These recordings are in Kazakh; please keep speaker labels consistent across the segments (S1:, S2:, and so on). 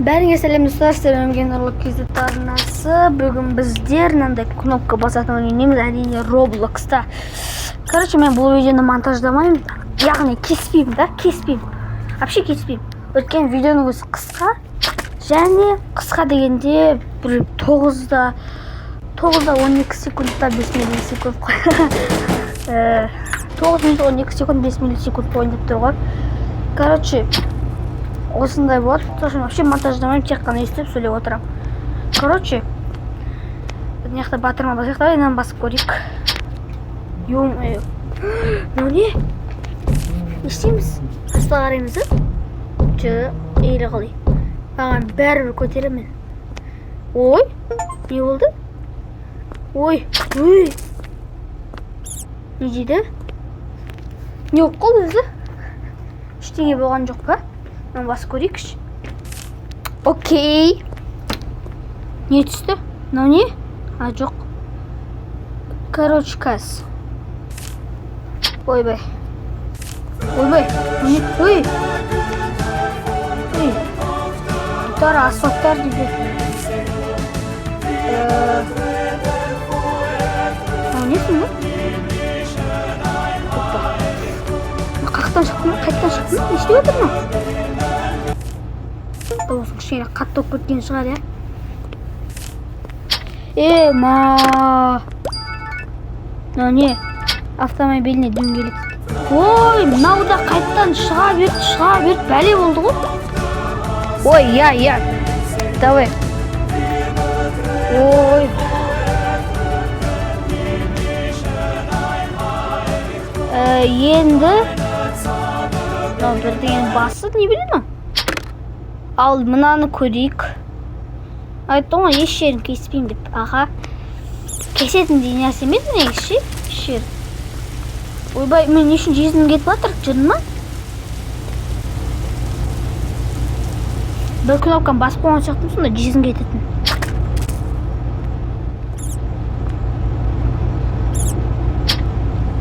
S1: Бәріңе сәлем достар, сәлемген ұрлық кезет арнасы. Бүгін біздер мынандай кнопка басатын ойнаймыз, әрине Roblox'та. Короче, мен бұл видеоны монтаждамаймын, яғни кеспеймін. Вообще кеспеймін. Өткен видеоның өзі қысқа, және қысқа дегенде бір 9-да 12 секундта 5 миллисекунд қой. 9 минут 12 секунд 5 миллисекунд ойнап тұр ғой. Короче, осындай болады. Сосын вообще монтаждамаймын, тек қана естіп сөйлеп отырамын. Короче, мына жақта батырма басайық, давай инан басып көрейік. Ё-моё. Мынау не? Не істейміз? Аста қараймыз, жоқ, ейлі қалай. Маған бәрібір көтеремін. Ой, не болды? Ой. Не дейді? Не болып қалды өзі? Ештеңе болған жоқ па? Мен басып көрейікші. Окей. Не түсті? Мынау не? А, жоқ. Короче, кәс. Ойбай. Ой. Тұтар асфальттар дейді. Мынау несің бе? Қайттан шықтым? Не істеп отыр ма? Осы кішкене қатты болып кеткен шығар, я? Мынау не? Автомобильный дөңгелек. Ой, мынау да қайттан шыға берді, бәле болды ғой. Ой, я. Давай. Ой. Енді мынау бірдеген басы, не біледі ма? Ал мынаны көрейік. Айттым ғой, еш жерін кеспеймін деп. Аға, кесетін дей нәрсе емес міне еш. Ойбай, мен не үшін жезім кетіп жатыр, жырын ма? Бір кнопканы басып қойған шақтым, сонда жезім кететін.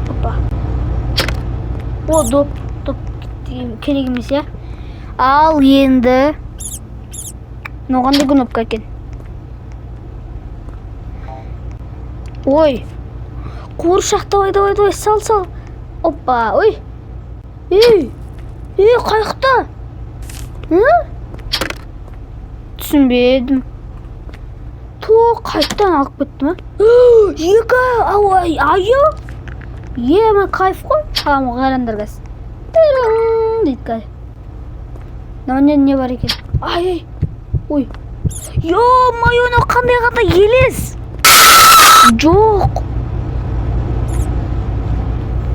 S1: Опа. О, доп керек емес, я? Ал енді мынау кнопка екен. Ой, қуыршақ, давай, сал. Опа, ой. Қайықта? Түсінбедім. Қайттан алып кетті ма? Екі, айы? Ема кайф қой. Қамы ғайрандар қаз. Дейді қай. Не бар екен? Ай. Ой. Ё-моё, қандай елес. Жоқ.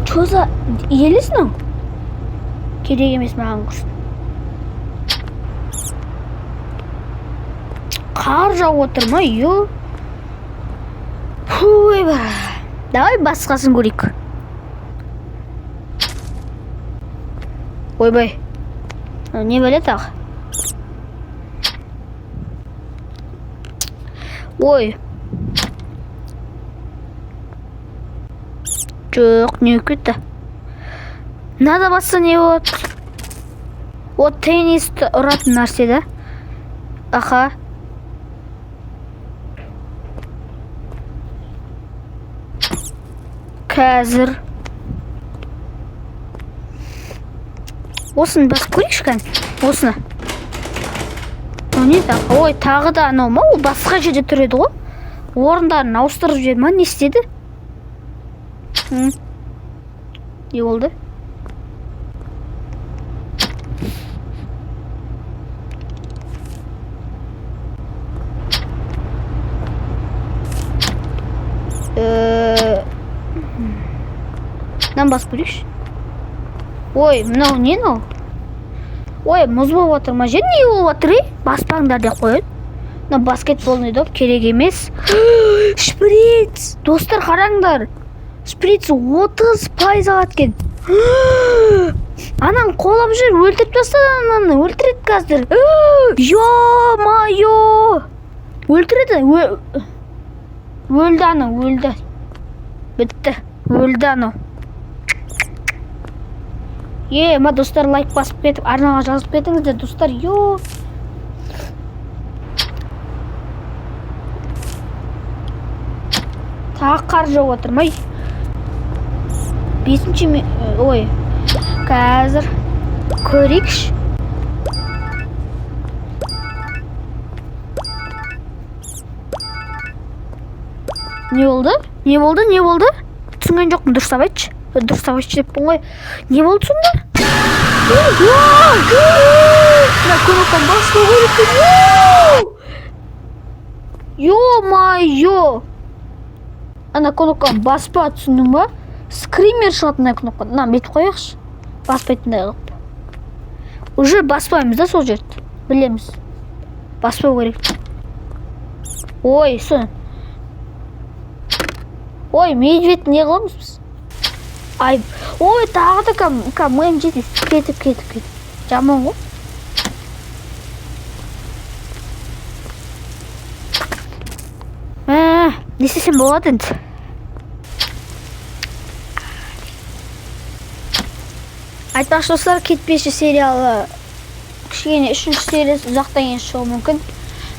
S1: Чоза елес мынау? Керек емес маған құрсын. Қар жауып отыр ма? Ё. Давай басқасын көрейік. Ойбай. Не білет ақ? Ой. Жоқ, не өкетті? Нада басса не болады? О, теннисті ұратын нәрсе да? Аха. Қазір. Осыны басып көрейікші кән? Осыны. Не тағы? Ой, тағы да анау ма? Ол басқа жерде тұреді ғой? Орындарын ауыстырып жібер ма? Не істеді? Не болды? Нам басып көрейікші. Ой, мынау не мынау? Ой, мұз болып отыр ма? Жер не болып отыр, баспаңдар деп қойын. Мына баскетболный доп керек емес. Шприц! Достар, қараңдар. Шприц 30% алады екен. Анан қолап жүр, өлтіріп тастады ананы, өлтіреді қазір. Ё-моё! Өлтіреді. Өлді анау, өлді. Бітті, өлді анау. Ма достар, лайк басып кетіп, арнаға жазып кетіңіздер достар. тағы қар жауып отыр ма? Ой, қазір көрейікші. Не болды? Түсінген жоқпын, дұрыстап айтшы деппін ғой. Не болды сонда? Мына кнопканы баспау керек екен. Ё-моё! Ана кнопканы баспа, түсіндің ба? Скример шығады мына кнопканы. Мына бетіп қояқшы. Баспайтындай қылып. Уже баспаймыз да сол жерді. Білеміз. Баспау керек. Ой, сон. Ой, медведь не қыламыз біз? Ой, тағы да мойым жетес. Кетіп. Жаман ғой. Не істесем болады енді? Айтпақшы достар, кетпеші сериалы кішкене 3-ші сериясы ұзақтан кейін шығуы мүмкін.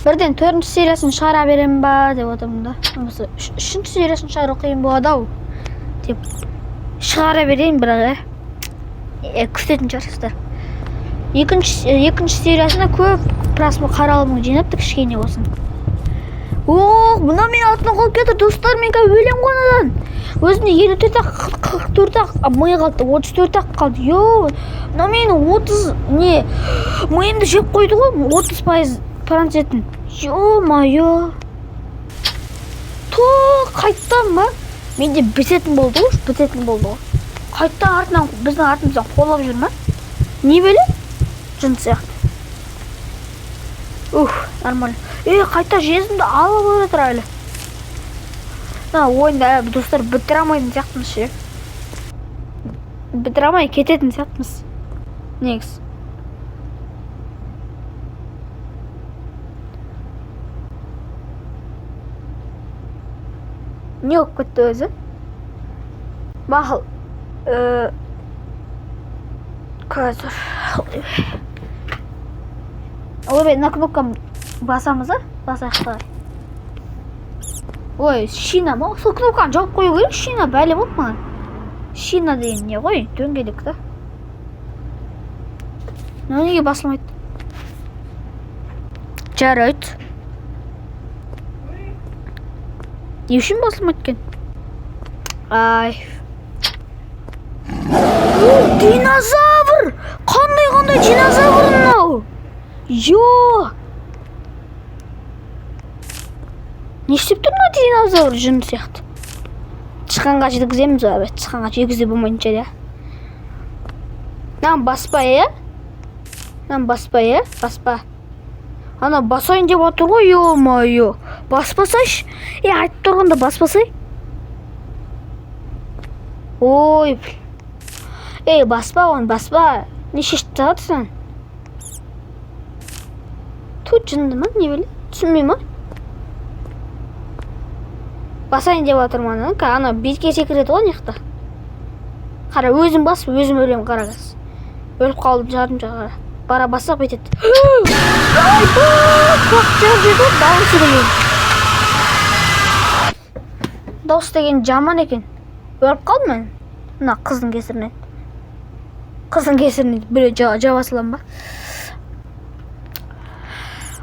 S1: Бірден 4-ші сериясын шығара берем ба деп отырмын да. 3-ші сериясын шығару қиын болады ау деп шығара берейін, бірақ күтетін шығарсыздар. 2-ші сериясына көп қаралымын жинапты, кішкене болсын. Мына мен артына қалып кетті, достар, мен өлем қонадан. Өзіне 44-ақ миы қалды, 34-ақ қалды. Мына мен 30 миымды жеп қойды ғой, 30% планшетін. Ё-моё. Қайттан ба? Менде бітетін болды ғой. Қайттан біздің артымыздан қолап жүр ма? Не бөлі? Жын сияқты. Нормально. Қайта жезімді алып өретір әлі. Ойында достар бітір алмайтын сияқтымыз ше. Бітір алмай кететін сияқтымыз. Негіз. Не өп кетті өзі? Мақыл. Қазір. Олай на кнопканы басамыз, басайық. Ой, шина ма? Сол кнопканы жауып қою керек, шина бәлі болып маған. Шина деген не ғой? Дөңгелек та. Неге басылмайды? Жарайды. Не үшін басылмайды екен? Динозавр! Қандай динозавр мынау? Не істеп тұр мына динозавр жын сияқты? Тышқанға жеткіземіз ғой, тышқанға жеткізе болмайтынша да. Баспа. Ана басайын деп отыр ғой, ё-моё. Баспасайшы. Айтып тұрғанда баспасай. Ой. Баспа. Не шешіп тағатырсың? Тут жынды ма? Не білі? Түсінмей ма? Басайын деп отырман. Ана бетке секіреді ғой неқта. Қара, өзім басып, өзім өлем қарағыз. Өліп қалдым жарым жағара. Бара басақ бетеді. Дауыс деген жаман екен. Өліп қалдым мен. Мына қыздың кесірінен. Біреу жабасылам ба?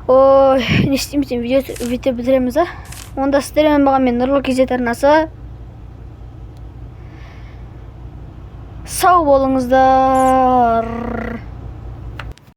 S1: Ой, не істеймін, видео бітіреміз, а? Онда сіздермен баға мен Нұрлы Кезет арнасы. Сау болыңыздар.